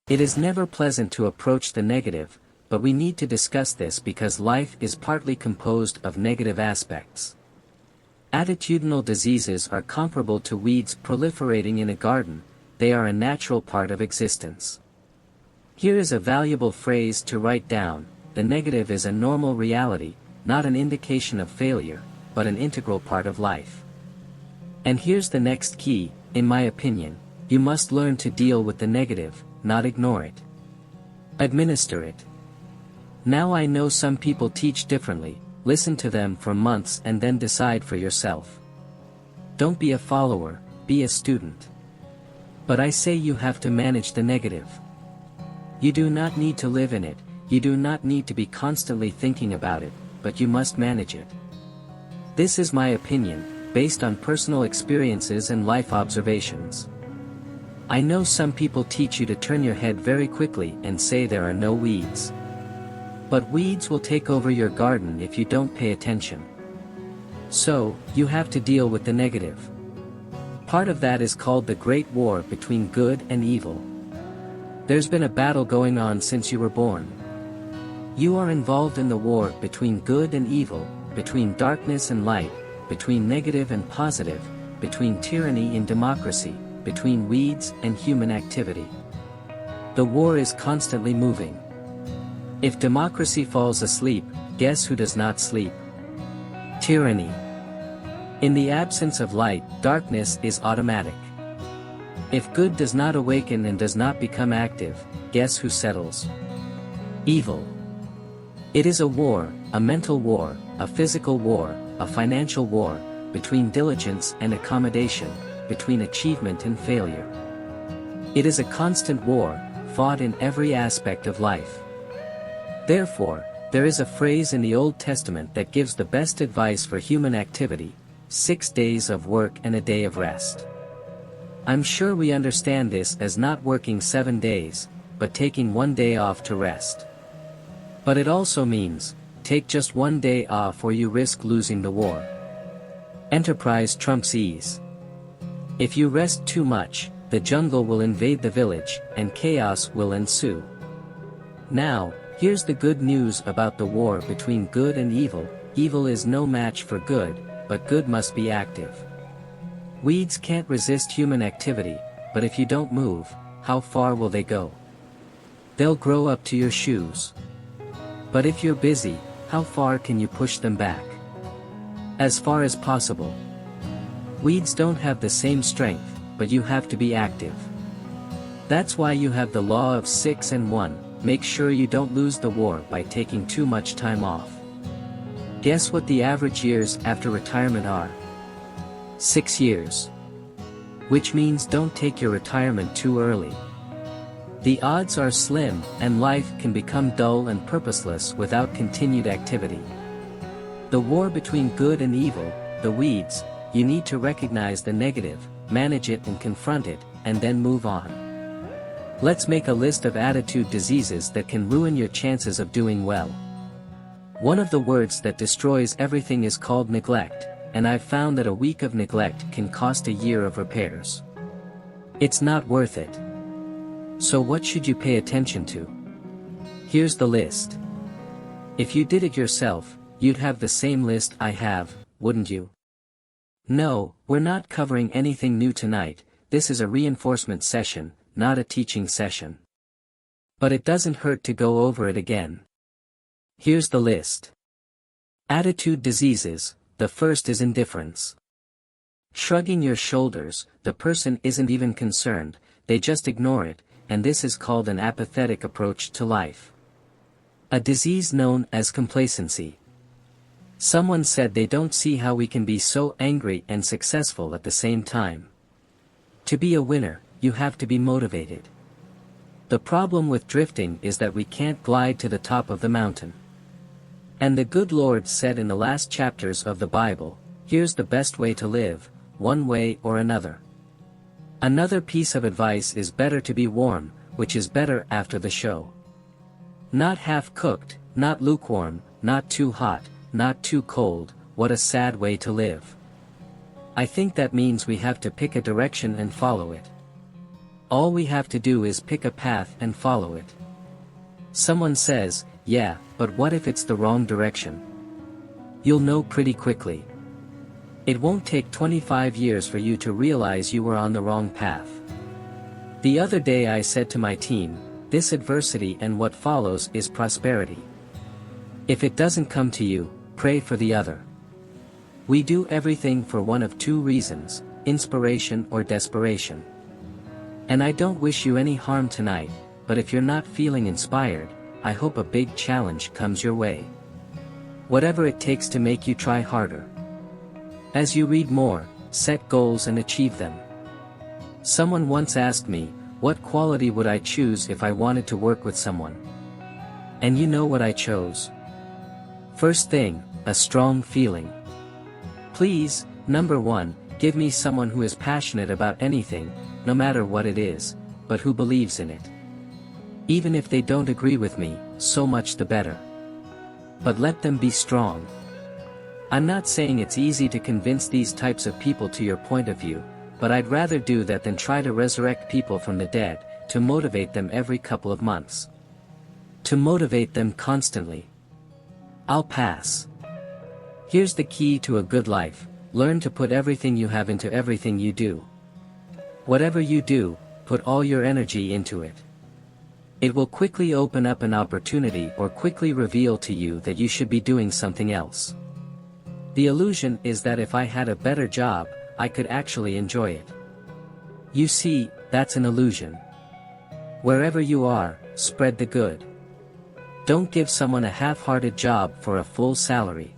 It is never pleasant to approach the negative, but we need to discuss this because life is partly composed of negative aspects. Attitudinal diseases are comparable to weeds proliferating in a garden, they are a natural part of existence. Here is a valuable phrase to write down: the negative is a normal reality, not an indication of failure, but an integral part of life. And here's the next key: in my opinion, you must learn to deal with the negative, not ignore it. Administer it. Now I know some people teach differently, listen to them for months and then decide for yourself. Don't be a follower, be a student. But I say you have to manage the negative. You do not need to live in it, you do not need to be constantly thinking about it, but you must manage it. This is my opinion, based on personal experiences and life observations. I know some people teach you to turn your head very quickly and say there are no weeds. But weeds will take over your garden if you don't pay attention. So, you have to deal with the negative. Part of that is called the Great War between good and evil. There's been a battle going on since you were born. You are involved in the war between good and evil, between darkness and light, between negative and positive, between tyranny and democracy, between weeds and human activity. The war is constantly moving. If democracy falls asleep, guess who does not sleep? Tyranny. In the absence of light, darkness is automatic. If good does not awaken and does not become active, guess who settles? Evil. It is a war, a mental war, a physical war, a financial war, between diligence and accommodation, between achievement and failure. It is a constant war, fought in every aspect of life. Therefore, there is a phrase in the Old Testament that gives the best advice for human activity: 6 days of work and a day of rest. I'm sure we understand this as not working 7 days, but taking 1 day off to rest. But it also means, take just 1 day off or you risk losing the war. Enterprise trumps ease. If you rest too much, the jungle will invade the village, and chaos will ensue. Now, here's the good news about the war between good and evil: evil is no match for good, but good must be active. Weeds can't resist human activity, but if you don't move, how far will they go? They'll grow up to your shoes. But if you're busy, how far can you push them back? As far as possible. Weeds don't have the same strength, but you have to be active. That's why you have the law of 6 and 1, make sure you don't lose the war by taking too much time off. Guess what the average years after retirement are? 6 years. Which means don't take your retirement too early. The odds are slim, and life can become dull and purposeless without continued activity. The war between good and evil, the weeds, you need to recognize the negative, manage it and confront it, and then move on. Let's make a list of attitude diseases that can ruin your chances of doing well. One of the words that destroys everything is called neglect, and I've found that a week of neglect can cost a year of repairs. It's not worth it. So what should you pay attention to? Here's the list. If you did it yourself, you'd have the same list I have, wouldn't you? No, we're not covering anything new tonight. This is a reinforcement session, not a teaching session. But it doesn't hurt to go over it again. Here's the list. Attitude diseases. The first is indifference. Shrugging your shoulders, the person isn't even concerned, they just ignore it, and this is called an apathetic approach to life. A disease known as complacency. Someone said they don't see how we can be so angry and successful at the same time. To be a winner, you have to be motivated. The problem with drifting is that we can't glide to the top of the mountain. And the good Lord said in the last chapters of the Bible, here's the best way to live, one way or another. Another piece of advice is better to be warm, which is better after the show. Not half-cooked, not lukewarm, not too hot, not too cold. What a sad way to live. I think that means we have to pick a direction and follow it. All we have to do is pick a path and follow it. Someone says, yeah, but what if it's the wrong direction? You'll know pretty quickly. It won't take 25 years for you to realize you were on the wrong path. The other day I said to my team, this adversity and what follows is prosperity. If it doesn't come to you, pray for the other. We do everything for one of two reasons, inspiration or desperation. And I don't wish you any harm tonight, but if you're not feeling inspired, I hope a big challenge comes your way. Whatever it takes to make you try harder. As you read more, set goals and achieve them. Someone once asked me, what quality would I choose if I wanted to work with someone? And you know what I chose? First thing, a strong feeling. Please, number one, give me someone who is passionate about anything, no matter what it is, but who believes in it. Even if they don't agree with me, so much the better. But let them be strong. I'm not saying it's easy to convince these types of people to your point of view, but I'd rather do that than try to resurrect people from the dead, to motivate them every couple of months. To motivate them constantly. I'll pass. Here's the key to a good life, learn to put everything you have into everything you do. Whatever you do, put all your energy into it. It will quickly open up an opportunity or quickly reveal to you that you should be doing something else. The illusion is that if I had a better job, I could actually enjoy it. You see, that's an illusion. Wherever you are, spread the good. Don't give someone a half-hearted job for a full salary.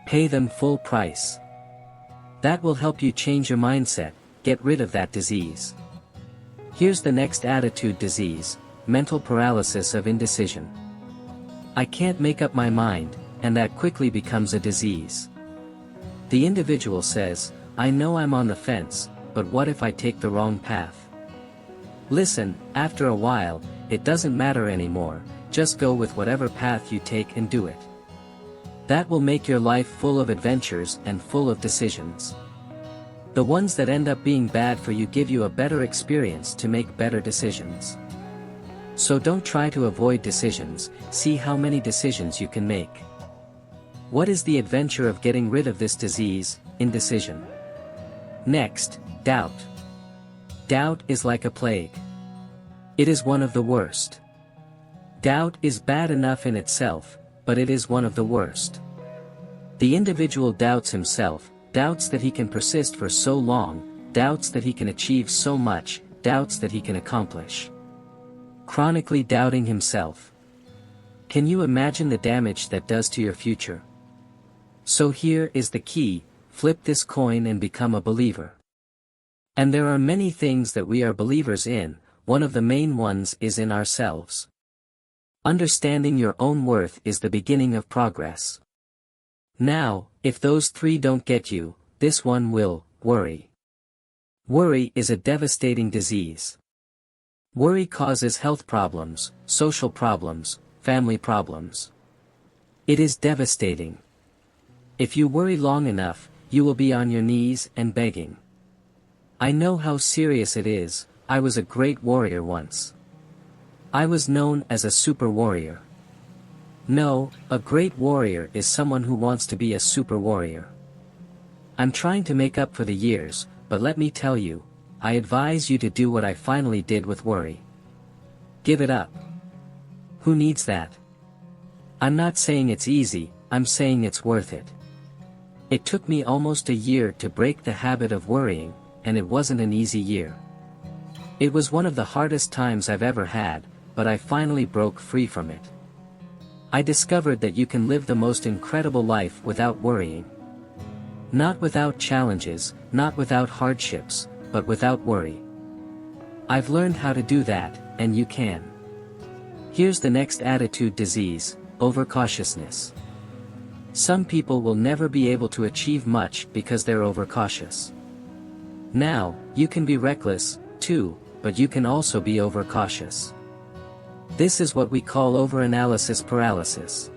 Pay them full price. That will help you change your mindset, get rid of that disease. Here's the next attitude disease, mental paralysis of indecision. I can't make up my mind, and that quickly becomes a disease. The individual says, I know I'm on the fence, but what if I take the wrong path? Listen, after a while, it doesn't matter anymore, just go with whatever path you take and do it. That will make your life full of adventures and full of decisions. The ones that end up being bad for you give you a better experience to make better decisions. So don't try to avoid decisions, see how many decisions you can make. What is the adventure of getting rid of this disease, indecision? Next, doubt. Doubt is like a plague. It is one of the worst. Doubt is bad enough in itself, but it is one of the worst. The individual doubts himself, doubts that he can persist for so long, doubts that he can achieve so much, doubts that he can accomplish. Chronically doubting himself. Can you imagine the damage that does to your future? So here is the key, flip this coin and become a believer. And there are many things that we are believers in, one of the main ones is in ourselves. Understanding your own worth is the beginning of progress. Now, if those three don't get you, this one will, worry. Worry is a devastating disease. Worry causes health problems, social problems, family problems. It is devastating. If you worry long enough, you will be on your knees and begging. I know how serious it is, I was a great warrior once. I was known as a super warrior. No, a great warrior is someone who wants to be a super warrior. I'm trying to make up for the years, but let me tell you, I advise you to do what I finally did with worry. Give it up. Who needs that? I'm not saying it's easy, I'm saying it's worth it. It took me almost a year to break the habit of worrying, and it wasn't an easy year. It was one of the hardest times I've ever had, but I finally broke free from it. I discovered that you can live the most incredible life without worrying. Not without challenges, not without hardships, but without worry. I've learned how to do that, and you can. Here's the next attitude disease, overcautiousness. Some people will never be able to achieve much because they're overcautious. Now, you can be reckless, too, but you can also be overcautious. This is what we call overanalysis paralysis.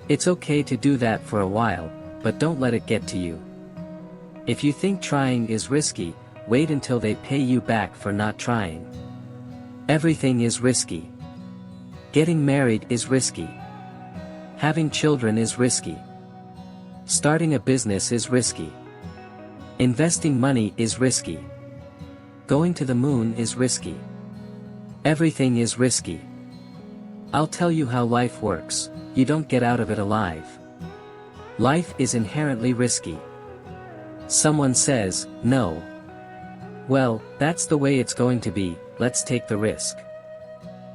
It's okay to do that for a while, but don't let it get to you. If you think trying is risky, wait until they pay you back for not trying. Everything is risky. Getting married is risky. Having children is risky. Starting a business is risky. Investing money is risky. Going to the moon is risky. Everything is risky. I'll tell you how life works, you don't get out of it alive. Life is inherently risky. Someone says, no. Well, that's the way it's going to be, let's take the risk.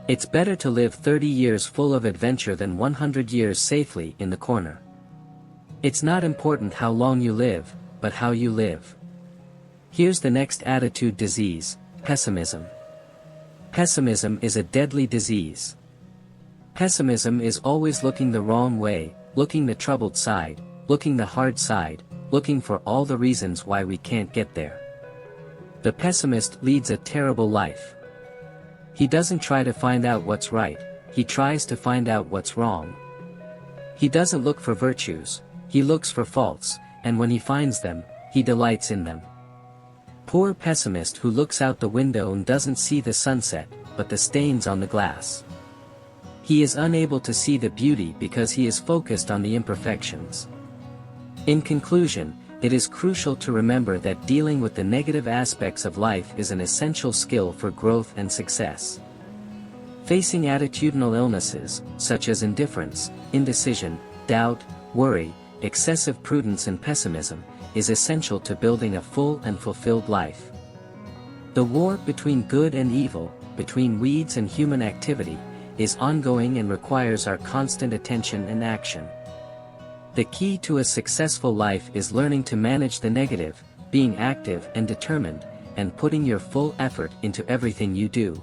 It's better to live 30 years full of adventure than 100 years safely in the corner. It's not important how long you live, but how you live. Here's the next attitude disease, pessimism. Pessimism is a deadly disease. Pessimism is always looking the wrong way, looking the troubled side, looking the hard side, looking for all the reasons why we can't get there. The pessimist leads a terrible life. He doesn't try to find out what's right, he tries to find out what's wrong. He doesn't look for virtues, he looks for faults, and when he finds them, he delights in them. Poor pessimist who looks out the window and doesn't see the sunset, but the stains on the glass. He is unable to see the beauty because he is focused on the imperfections. In conclusion, it is crucial to remember that dealing with the negative aspects of life is an essential skill for growth and success. Facing attitudinal illnesses, such as indifference, indecision, doubt, worry, excessive prudence and pessimism, is essential to building a full and fulfilled life. The war between good and evil, between weeds and human activity, is ongoing and requires our constant attention and action. The key to a successful life is learning to manage the negative, being active and determined, and putting your full effort into everything you do.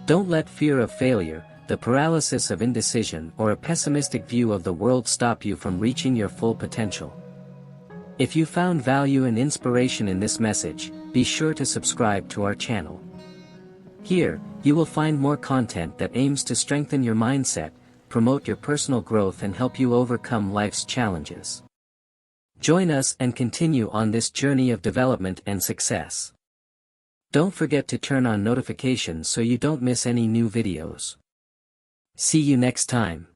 Don't let fear of failure, the paralysis of indecision, or a pessimistic view of the world stop you from reaching your full potential. If you found value and inspiration in this message, be sure to subscribe to our channel. Here, you will find more content that aims to strengthen your mindset, promote your personal growth and help you overcome life's challenges. Join us and continue on this journey of development and success. Don't forget to turn on notifications so you don't miss any new videos. See you next time.